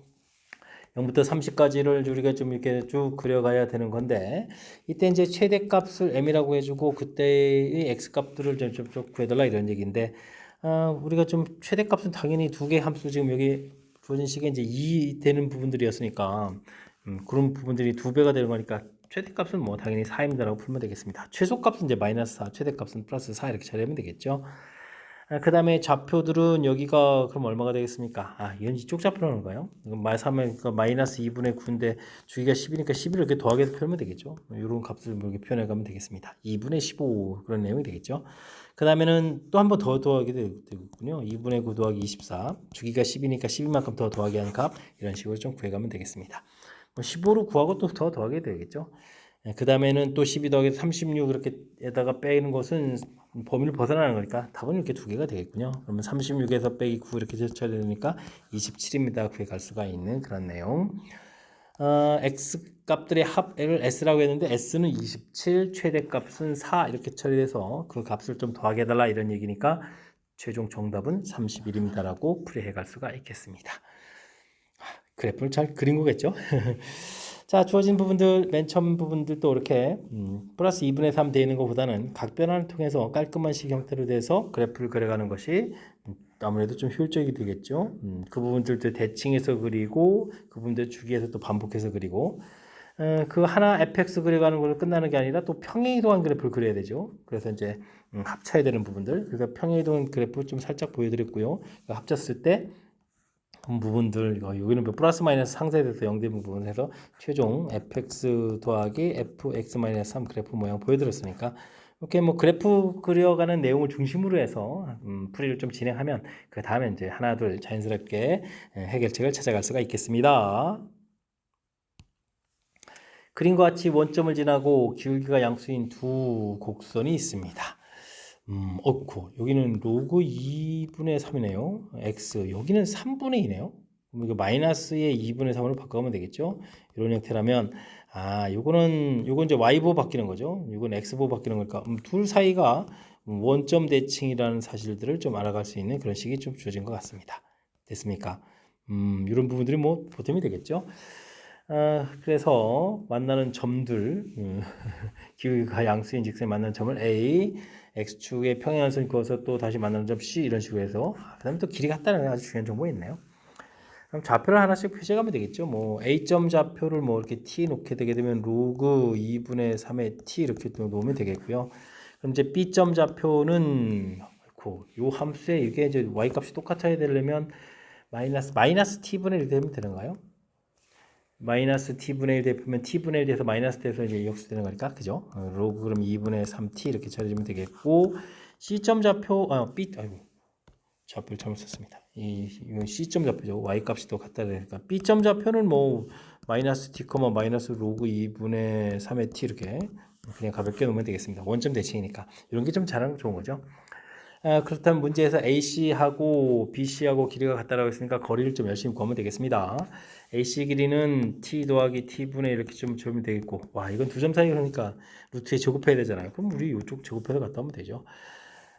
0부터 30까지를 우리가 좀 이렇게 쭉 그려가야 되는 건데 이때 이제 최대값을 m이라고 해주고 그때의 x값들을 좀 구해달라 이런 얘기인데 우리가 좀 최대값은 당연히 두 개 함수 지금 여기 주어진 시기에 이제 2 되는 부분들이었으니까 그런 부분들이 두 배가 되는 거니까 최대값은 뭐 당연히 4입니다라고 풀면 되겠습니다. 최소값은 이제 마이너스 4, 최대값은 플러스 4 이렇게 처리하면 되겠죠. 그 다음에 좌표들은 여기가 그럼 얼마가 되겠습니까? 이건 이쪽 좌표라는 거예요. 그러니까 마이너스 2분의 9인데 주기가 10이니까 11을 이렇게 더하기해서 표현하면 되겠죠. 이런 값을 이렇게 표현해 가면 되겠습니다. 2분의 15 그런 내용이 되겠죠. 그 다음에는 또 한 번 더 더하게 되겠군요. 2분의 9 더하기 24 주기가 10이니까 12만큼 더 더하기 하는 값 이런 식으로 좀 구해가면 되겠습니다. 15로 구하고 또 더 더하게 되겠죠. 그 다음에는 또 12 더하기 36 이렇게 에다가 빼는 것은 범위를 벗어나는 거니까 답은 이렇게 두 개가 되겠군요. 그러면 36에서 빼기 9 이렇게 제쳐야 되니까 27입니다. 구해 갈 수가 있는 그런 내용. x 값들의 합을 s라고 했는데 s는 27, 최대값은 4 이렇게 처리해서 그 값을 좀 더하게 해달라 이런 얘기니까 최종 정답은 31입니다라고 풀이해 갈 수가 있겠습니다. 그래프를 잘 그린 거겠죠? 자, 주어진 부분들, 맨 처음 부분들도 이렇게 플러스 2분의 3 되어 있는 것보다는 각 변환을 통해서 깔끔한 식 형태로 돼서 그래프를 그려가는 것이 아무래도 좀 효율적이 되겠죠. 그 부분들도 대칭해서 그리고 그 부분들 주기해서 또 반복해서 그리고 그 하나 fx 그려가는 걸로 끝나는 게 아니라 또 평행이동한 그래프를 그려야 되죠. 그래서 이제 합쳐야 되는 부분들. 그래서 평행이동 그래프 좀 살짝 보여드렸고요. 합쳤을 때 부분들 여기는 플러스 마이너스 상쇄돼서 0되는 부분에서 최종 fx 더하기 fx 마이너스 3 그래프 모양 보여드렸으니까 이렇게 뭐 그래프 그려가는 내용을 중심으로 해서 풀이를 좀 진행하면 그 다음에 이제 하나 둘 자연스럽게 해결책을 찾아갈 수가 있겠습니다. 그림과 같이 원점을 지나고 기울기가 양수인 두 곡선이 있습니다. 여기는 로그 2분의 3이네요. x 여기는 3분의 2네요. 그럼 이거 마이너스의 2분의 3으로 바꿔가면 되겠죠. 이런 형태라면 요건 이제 y보 바뀌는 거죠. 이건 x보 바뀌는 거니까 둘 사이가 원점 대칭이라는 사실들을 좀 알아갈 수 있는 그런 식이 좀 주어진 것 같습니다. 됐습니까? 이런 부분들이 뭐 보탬이 되겠죠. 그래서 만나는 점들 기울기가 양수인 직선이 만나는 점을 A, X축의 평행한선 그어서 또 다시 만나는 점 C 이런 식으로 해서 그 다음에 또 길이 같다는 아주 중요한 정보가 있네요. 그럼 좌표를 하나씩 표시하면 되겠죠. 뭐 A점 좌표를 뭐 이렇게 T 놓게 되게 되면 로그 2분의 3의 T 이렇게 또 놓으면 되겠고요. 그럼 이제 B점 좌표는 요 함수에 이게 이제 Y 값이 똑같아야 되려면 마이너스 T분의 1 되면 되는가요? 마이너스 t분의 1 대표면 t분의 1 돼서 마이너스 돼서 이제 역수되는 거니까 그죠? 로그 그럼 2분의 3t 이렇게 처리하면 되겠고 C점 좌표 좌표를 잘못 썼습니다. 이건 C점 좌표죠. Y 값이 또 같다 그러니까 B점 좌표는 뭐 마이너스 t, 마이너스 로그 2분의 3의 t 이렇게 그냥 가볍게 놓으면 되겠습니다. 원점 대칭이니까 이런 게 좀 잘하는 거 좋은 거죠. 그렇다면 문제에서 AC하고 BC하고 길이가 같다라고 했으니까 거리를 좀 열심히 구하면 되겠습니다. AC 길이는 T 더하기 T분의 이렇게 좀 주면 되겠고 이건 두 점 사이 그러니까 루트에 제곱해야 되잖아요. 그럼 우리 이쪽 제곱해서 갔다 오면 되죠.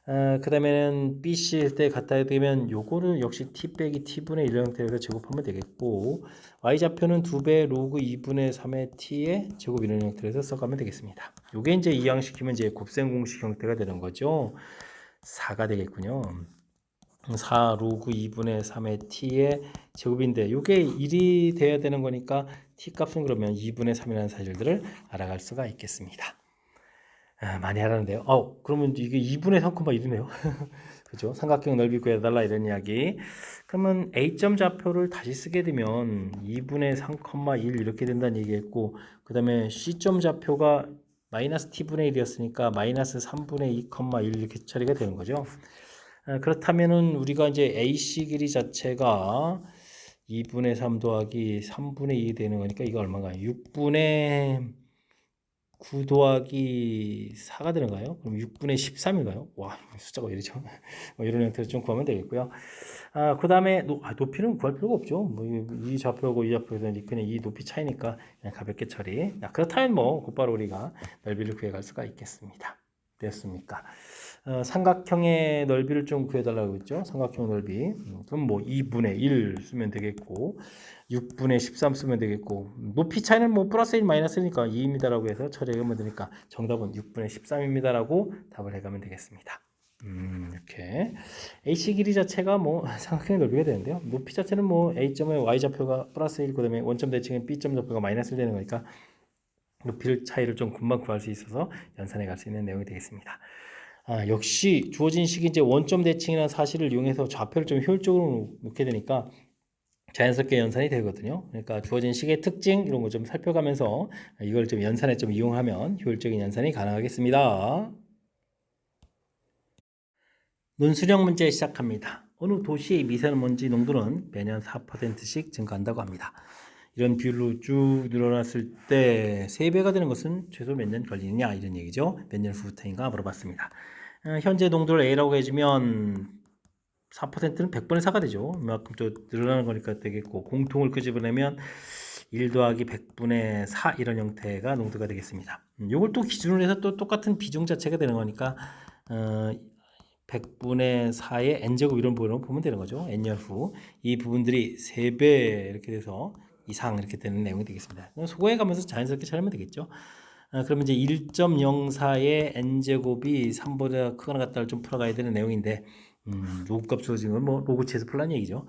그 다음에는 BC일 때 갖다 대면 요거를 역시 t 빼기 t분의 1 형태로 제곱하면 되겠고 y좌표는 2배 로그 2분의 3의 t의 제곱 이런 형태로 해서 써가면 되겠습니다. 요게 이제 이항시키면 이제 곱셈 공식 형태가 되는 거죠. 4가 되겠군요. 4 로그 2분의 3의 t의 제곱인데 요게 1이 돼야 되는 거니까 t 값은 그러면 2분의 3이라는 사실들을 알아갈 수가 있겠습니다. 많이 하라는데요. 그러면 이게 2분의 3,1이네요. 그죠? 삼각형 넓이 구해달라 이런 이야기. 그러면 A점 좌표를 다시 쓰게 되면 2분의 3,1 이렇게 된다는 얘기했고, 그 다음에 C점 좌표가 마이너스 t분의 1이었으니까 마이너스 3분의 2,1 이렇게 처리가 되는 거죠. 그렇다면은 우리가 이제 AC 길이 자체가 2분의 3 더하기 3분의 2 되는 거니까 이거 얼마인가요? 6분의 9 더하기 4가 되는가요? 그럼 6분의 13인가요? 와, 숫자가 왜 이러죠? 이런 형태로 좀 구하면 되겠고요. 그 다음에 높이는 구할 필요가 없죠. 이 좌표하고 이 좌표에서 그냥 이 높이 차이니까 그냥 가볍게 처리. 그렇다면 곧바로 우리가 넓이를 구해갈 수가 있겠습니다. 됐습니까? 삼각형의 넓이를 좀 구해달라고 했죠. 삼각형 넓이. 그럼 2분의 1 쓰면 되겠고 6분의 13 쓰면 되겠고 높이 차이는 플러스 1 마이너스 1이니까 2입니다라고 해서 처리하면 되니까 정답은 6분의 13입니다라고 답을 해가면 되겠습니다. 이렇게 AC 길이 자체가 삼각형의 넓이가 되는데요. 높이 자체는 A점의 Y좌표가 플러스 1, 그 다음에 원점 대칭의 B점 좌표가 마이너스 1 되는 거니까 높이 차이를 좀 금방 구할 수 있어서 연산해 갈 수 있는 내용이 되겠습니다. 역시 주어진 식이 이제 원점 대칭이라는 사실을 이용해서 좌표를 좀 효율적으로 놓게 되니까 자연스럽게 연산이 되거든요. 그러니까 주어진 식의 특징 이런 거 좀 살펴가면서 이걸 좀 연산에 좀 이용하면 효율적인 연산이 가능하겠습니다. 논술형 문제 시작합니다. 어느 도시의 미세먼지 농도는 매년 4%씩 증가한다고 합니다. 이런 비율로 쭉 늘어났을 때 3배가 되는 것은 최소 몇 년 걸리느냐 이런 얘기죠. 몇 년 후부터인가 물어봤습니다. 현재 농도를 A라고 해주면 4%는 100분의 4가 되죠. 이만큼 또 늘어나는 거니까 되겠고 공통을 끄집어내면 1 더하기 100분의 4 이런 형태가 농도가 되겠습니다. 이걸 또 기준으로 해서 또 똑같은 비중 자체가 되는 거니까 100분의 4의 n제곱 이런 부분으로 보면 되는 거죠. n년 후 이 부분들이 3배 이렇게 돼서 이상 이렇게 되는 내용이 되겠습니다. 소거해 가면서 자연스럽게 처리하면 되겠죠. 그러면 이제 1.04의 n제곱이 3보다 크거나 같다를 좀 풀어가야 되는 내용인데 로그 값 주어진 건 로그 치에서 풀란 얘기죠.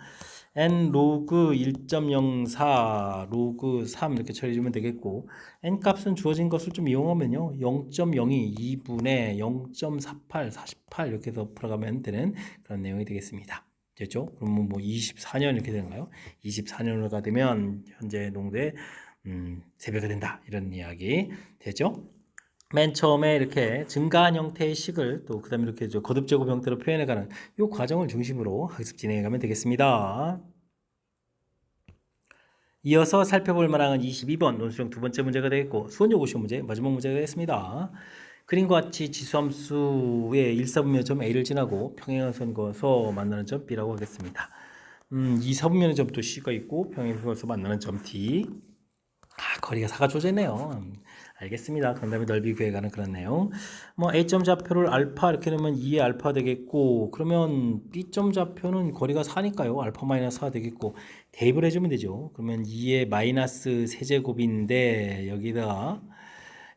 n 로그 1.04 로그 3 이렇게 처리해주면 되겠고 n 값은 주어진 것을 좀 이용하면요 0.02 2분의 0.48 48 이렇게 해서 풀어가면 되는 그런 내용이 되겠습니다. 됐죠? 그러면 24년 이렇게 되는가요? 24년으로가 되면 현재 농도의 3배가 된다 이런 이야기 되죠? 맨 처음에 이렇게 증가한 형태의 식을 또 그다음에 이렇게 거듭 제곱 형태로 표현해가는 이 과정을 중심으로 학습 진행해가면 되겠습니다. 이어서 살펴볼 만한 22번 논술형 두 번째 문제가 되겠고 수원 요구시험 문제 마지막 문제가 되겠습니다. 그림과 같이 지수함수의 1사분면의 점 A를 지나고 평행선을 그어서 만나는 점 B라고 하겠습니다. 2사분면의 점도 C가 있고 평행선을 그어서 만나는 점 D. 거리가 4가 조제네요. 알겠습니다. 그 다음에 넓이 구해가는 그런 내용. A점 좌표를 알파 이렇게 넣으면 2의 알파 되겠고, 그러면 B점 좌표는 거리가 4니까요. 알파 마이너스 4 되겠고, 대입을 해주면 되죠. 그러면 2의 마이너스 세제곱인데, 여기다가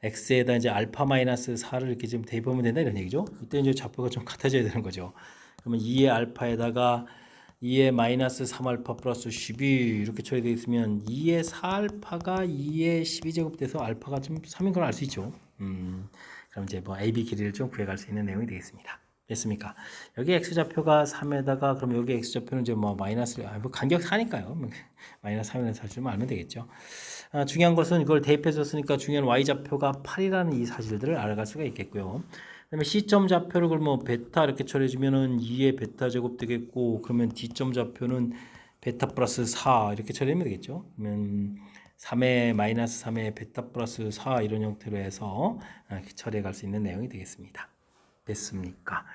x에다 이제 알파 마이너스 4를 이렇게 좀 대입하면 된다 이런 얘기죠. 이때 이제 좌표가 좀 같아져야 되는 거죠. 그러면 2의 알파에다가 2의 마이너스 3알파 플러스 12 이렇게 처리되어 있으면 2의 4알파가 2의 12제곱 돼서 알파가 좀 3인 걸 알 수 있죠. 그럼 이제 AB 길이를 좀 구해갈 수 있는 내용이 되겠습니다. 됐습니까? 여기 x좌표가 3에다가 그럼 여기 x좌표는 이제 마이너스 간격 4니까요. 마이너스 3이라는 사실만 알면 되겠죠. 중요한 것은 이걸 대입해 줬으니까 중요한 y좌표가 8이라는 이 사실들을 알아갈 수가 있겠고요. 그다음에 C점 좌표를 그러면 베타 이렇게 처리해주면은 2의 베타 제곱 되겠고, 그러면 D점 좌표는 베타 플러스 4 이렇게 처리하면 되겠죠. 그러면 3의 마이너스 3의 베타 플러스 4 이런 형태로 해서 처리해 갈 수 있는 내용이 되겠습니다. 됐습니까?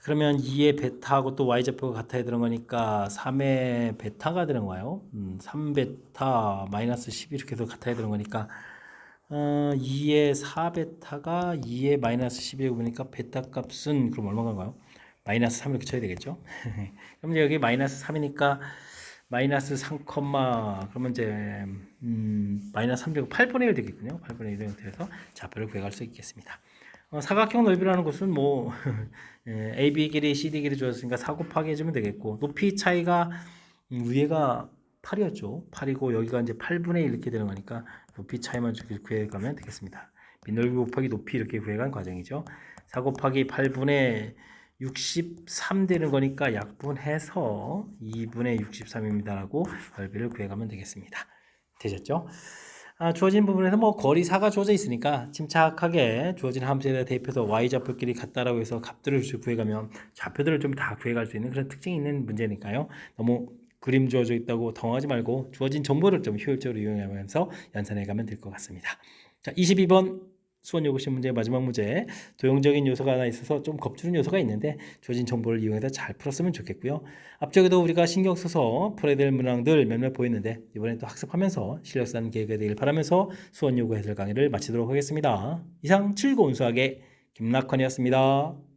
그러면 2의 베타하고 또 y좌표가 같아야 되는 거니까 3의 베타가 되는 거예요. 3베타 마이너스 10 이렇게 해서 같아야 되는 거니까 2의 4베타가 2의 마이너스 12에 보니까 베타 값은 그럼 얼마인가요? 마이너스 3 이렇게 쳐야 되겠죠? 그럼 이제 여기 마이너스 3이니까 마이너스 3, 그러면 이제 마이너스 3제곱 8분의 1 되겠군요. 8분의 1의 형태에서 좌표를 구해갈 수 있겠습니다. 사각형 넓이라는 것은 뭐 AB 길이, CD 길이 주었으니까 4 곱하기 해주면 되겠고 높이 차이가 위에가 8이었죠. 8이고 여기가 이제 8분의 1 이렇게 되는 거니까 높이 차이만 구해가면 되겠습니다. 밑넓이 곱하기 높이 이렇게 구해간 과정이죠. 4 곱하기 8분의 63 되는 거니까 약분해서 2분의 63입니다라고 넓이를 구해가면 되겠습니다. 되셨죠? 주어진 부분에서 뭐 거리사가 주어져 있으니까 침착하게 주어진 함수에다 대입해서 y좌표끼리 같다라고 해서 값들을 구해가면 좌표들을 좀 다 구해갈 수 있는 그런 특징이 있는 문제니까요. 너무 그림 주어져 있다고 당황하지 말고 주어진 정보를 좀 효율적으로 이용하면서 연산해 가면 될 것 같습니다. 자, 22번 수원 요구시 문제의 마지막 문제. 도형적인 요소가 하나 있어서 좀 겁주는 요소가 있는데 주어진 정보를 이용해서 잘 풀었으면 좋겠고요. 앞쪽에도 우리가 신경 써서 풀어야 될 문항들 몇몇 보였는데 이번에 또 학습하면서 실력 쌓는 계획이 되길 바라면서 수원 요구 해설 강의를 마치도록 하겠습니다. 이상 즐거운 수학의 김낙헌이었습니다.